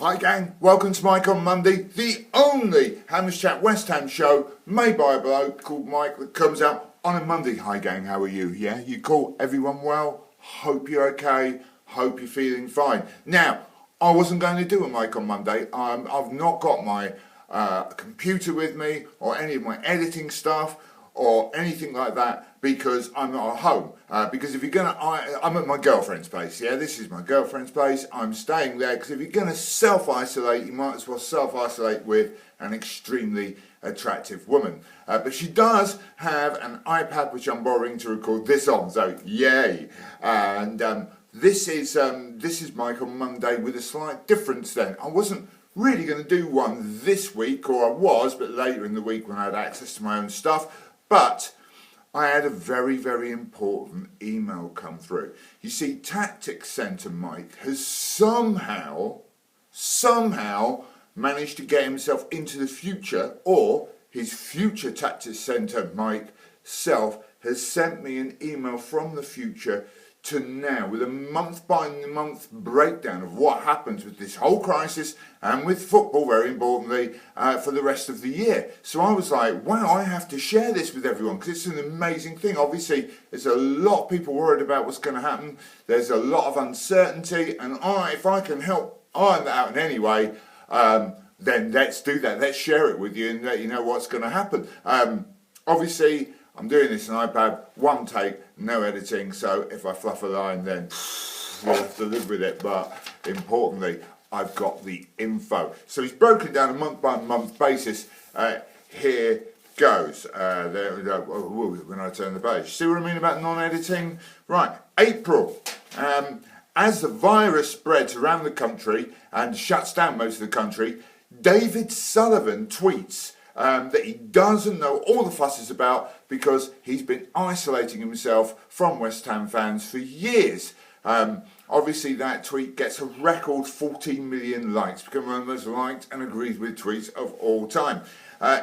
Hi gang, welcome to Mike on Monday, the only Hammers Chat West Ham show made by a bloke called Mike that comes out on a Monday. Hi gang, how are you? Yeah, you cool? Everyone well? Hope you're okay, hope you're feeling fine. Now, I wasn't going to do a Mike on Monday. I've not got my computer with me or any of my editing stuff or anything like that because I'm not at home. Because if you're gonna, I'm at my girlfriend's place. Yeah, this is my girlfriend's place. I'm staying there because if you're gonna self-isolate, you might as well self-isolate with an extremely attractive woman. But she does have an iPad which I'm borrowing to record this on. So yay! And this is Mike on Monday with a slight difference. Then I wasn't really going to do one this week, or I was, but later in the week when I had access to my own stuff. But I had a very, very important email come through. You see, Tactics Centre Mike has somehow managed to get himself into the future, or his future Tactics Centre Mike self has sent me an email from the future to now with a month-by-month breakdown of what happens with this whole crisis and with football, very importantly, for the rest of the year. So I was like, wow, I have to share this with everyone because it's an amazing thing. Obviously, there's a lot of people worried about what's going to happen. There's a lot of uncertainty, and if I can help iron that out in any way, then let's do that. Let's share it with you and let you know what's going to happen. Obviously, I'm doing this on iPad, one take, no editing, so if I fluff a line then we'll have to live with it, but importantly, I've got the info. So he's broken down a month-by-month basis. Here goes. There we go. When I turn the page. See what I mean about non-editing? Right, April. As the virus spreads around the country and shuts down most of the country, David Sullivan tweets that he doesn't know all the fuss is about because he's been isolating himself from West Ham fans for years. Obviously that tweet gets a record 14 million likes, become one of the most liked and agreed with tweets of all time.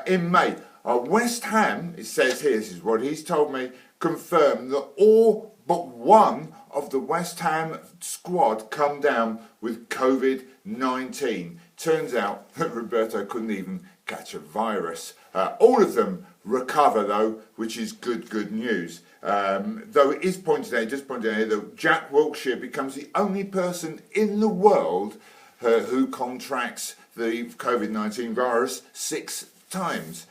In May, West Ham, it says here, this is what he's told me, confirmed that all but one of the West Ham squad come down with COVID-19. Turns out that Roberto couldn't even catch a virus. All of them recover though, which is good news. Though it is pointed out, that Jack Wilshere becomes the only person in the world who contracts the COVID-19 virus 6 times.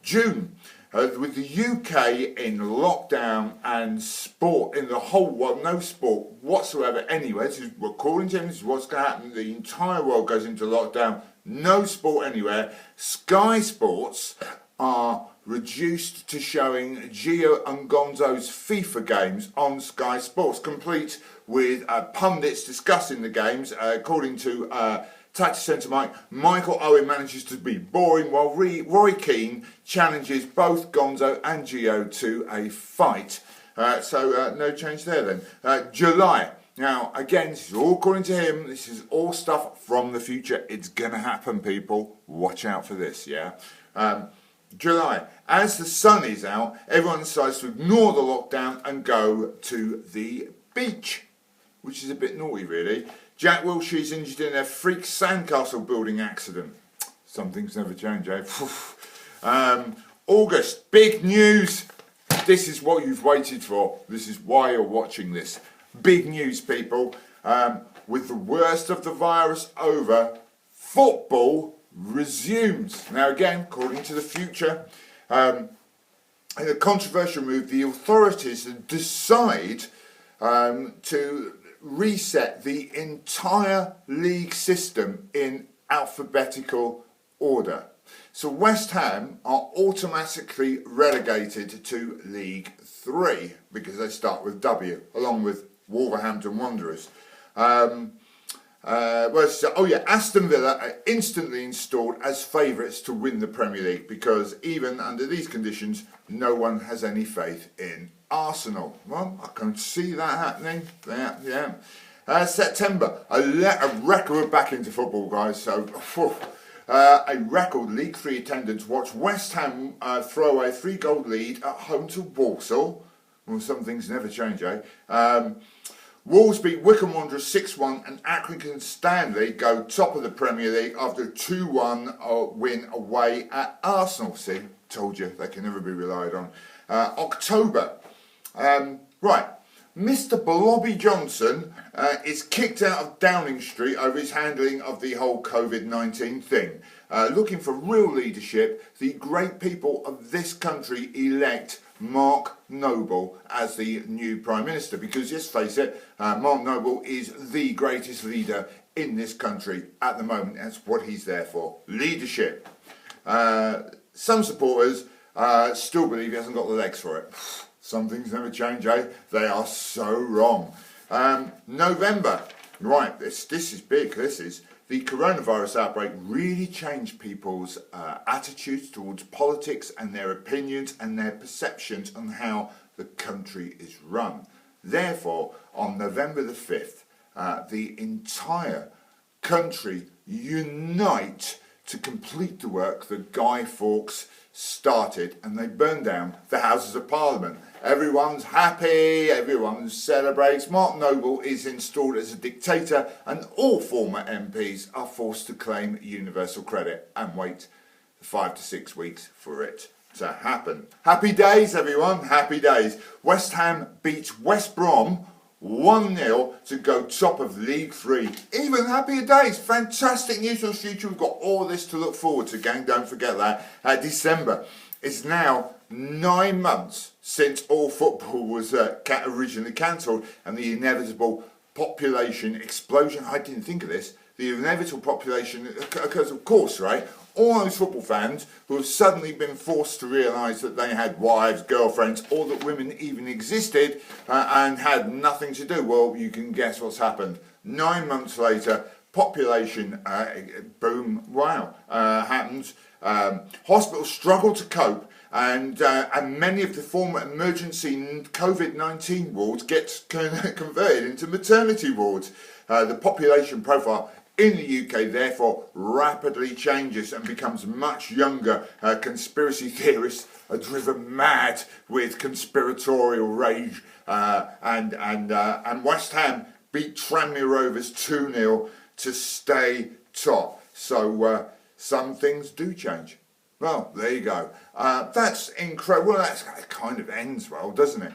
June, with the UK in lockdown and sport in the whole world, no sport whatsoever anywhere. This is, according to him, this is what's going to happen. The entire world goes into lockdown, no sport anywhere. Sky Sports are reduced to showing Gio and Gonzo's FIFA games on Sky Sports, complete with pundits discussing the games. According to Tactics Centre Mike, Michael Owen manages to be boring while Roy Keane challenges both Gonzo and Gio to a fight. So no change there then. July. Now, again, this is all according to him. This is all stuff from the future. It's going to happen, people. Watch out for this, yeah? July. As the sun is out, everyone decides to ignore the lockdown and go to the beach, which is a bit naughty, really. Jack Wilshere's injured in a freak sandcastle building accident. Some things never change, eh? August. Big news. This is what you've waited for. This is why you're watching this. Big news, people. With the worst of the virus over, football resumes. Now again, according to the future, in a controversial move, the authorities decide to reset the entire league system in alphabetical order. So West Ham are automatically relegated to League 3 because they start with W, along with Wolverhampton Wanderers. Aston Villa are instantly installed as favourites to win the Premier League because even under these conditions, no one has any faith in Arsenal. Well, I can see that happening. Yeah. September, a record. We're back into football, guys. So, a record League 3 attendance. Watch West Ham throw away a 3-goal lead at home to Walsall. Well, some things never change, eh? Wolves beat Wycombe Wanderers 6-1 and Accrington Stanley go top of the Premier League after a 2-1 win away at Arsenal. See, told you, they can never be relied on. October. Right. Mr. Blobby Johnson is kicked out of Downing Street over his handling of the whole COVID-19 thing. Looking for real leadership, the great people of this country elect Mark Noble as the new Prime Minister, because let's face it, Mark Noble is the greatest leader in this country at the moment. That's what he's there for, leadership. Some supporters still believe he hasn't got the legs for it. Some things never change, eh? They are so wrong. November, right, this is big, the coronavirus outbreak really changed people's attitudes towards politics and their opinions and their perceptions on how the country is run. Therefore, on November the 5th, the entire country unite to complete the work that Guy Fawkes started, and they burned down the Houses of Parliament. Everyone's happy, everyone celebrates. Mark Noble is installed as a dictator, and all former MPs are forced to claim universal credit and wait 5 to 6 weeks for it to happen. Happy days, everyone, happy days. West Ham beats West Brom 1-0 to go top of League 3. Even happier days. Fantastic news for the future. We've got all this to look forward to, gang. Don't forget that. December is now 9 months since all football was originally cancelled, and the inevitable population explosion. I didn't think of this. The inevitable population occurs, of course, right? All those football fans who have suddenly been forced to realise that they had wives, girlfriends, or that women even existed and had nothing to do. Well, you can guess what's happened. 9 months later, population boom, wow, happens. Hospitals struggle to cope, and many of the former emergency COVID-19 wards get converted into maternity wards. The population profile in the UK, therefore, rapidly changes and becomes much younger. Conspiracy theorists are driven mad with conspiratorial rage, and West Ham beat Tranmere Rovers 2-0 to stay top. So some things do change. Well, there you go. That's incredible. Well, that kind of ends well, doesn't it?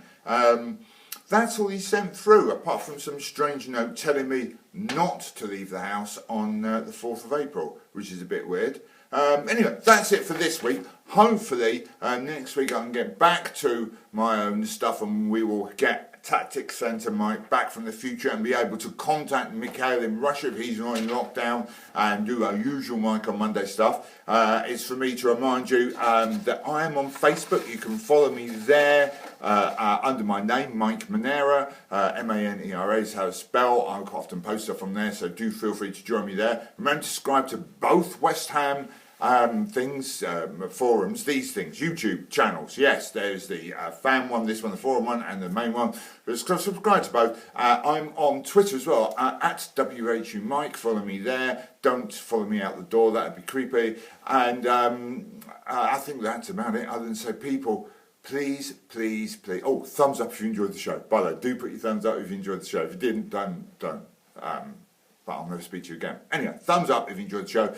That's all he sent through, apart from some strange note telling me not to leave the house on the 4th of April, which is a bit weird. Anyway, that's it for this week. Hopefully, next week I can get back to my own stuff, and we will get Tactics Centre Mike back from the future and be able to contact Mikhail in Russia if he's not in lockdown, and do our usual Mike on Monday stuff. It's for me to remind you that I am on Facebook. You can follow me there under my name, Mike Manera. Manera is how it's spelled. I often post stuff on there, so do feel free to join me there. Remember to subscribe to both West Ham things, forums, these things, YouTube channels. Yes, there's the fan one, this one, the forum one, and the main one. But subscribe to both. I'm on Twitter as well, at WHU Mike. Follow me there. Don't follow me out the door, that'd be creepy. And I think that's about it, other than say, people, please. Oh, thumbs up if you enjoyed the show. By the way, do put your thumbs up if you enjoyed the show. If you didn't, don't. But I'll never speak to you again. Anyway, thumbs up if you enjoyed the show.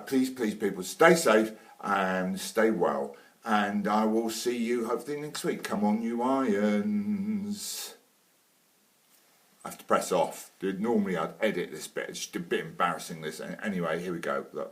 Please, people, stay safe and stay well. And I will see you hopefully next week. Come on, you irons. I have to press off. Normally I'd edit this bit. It's just a bit embarrassing, this. Anyway, here we go. Look.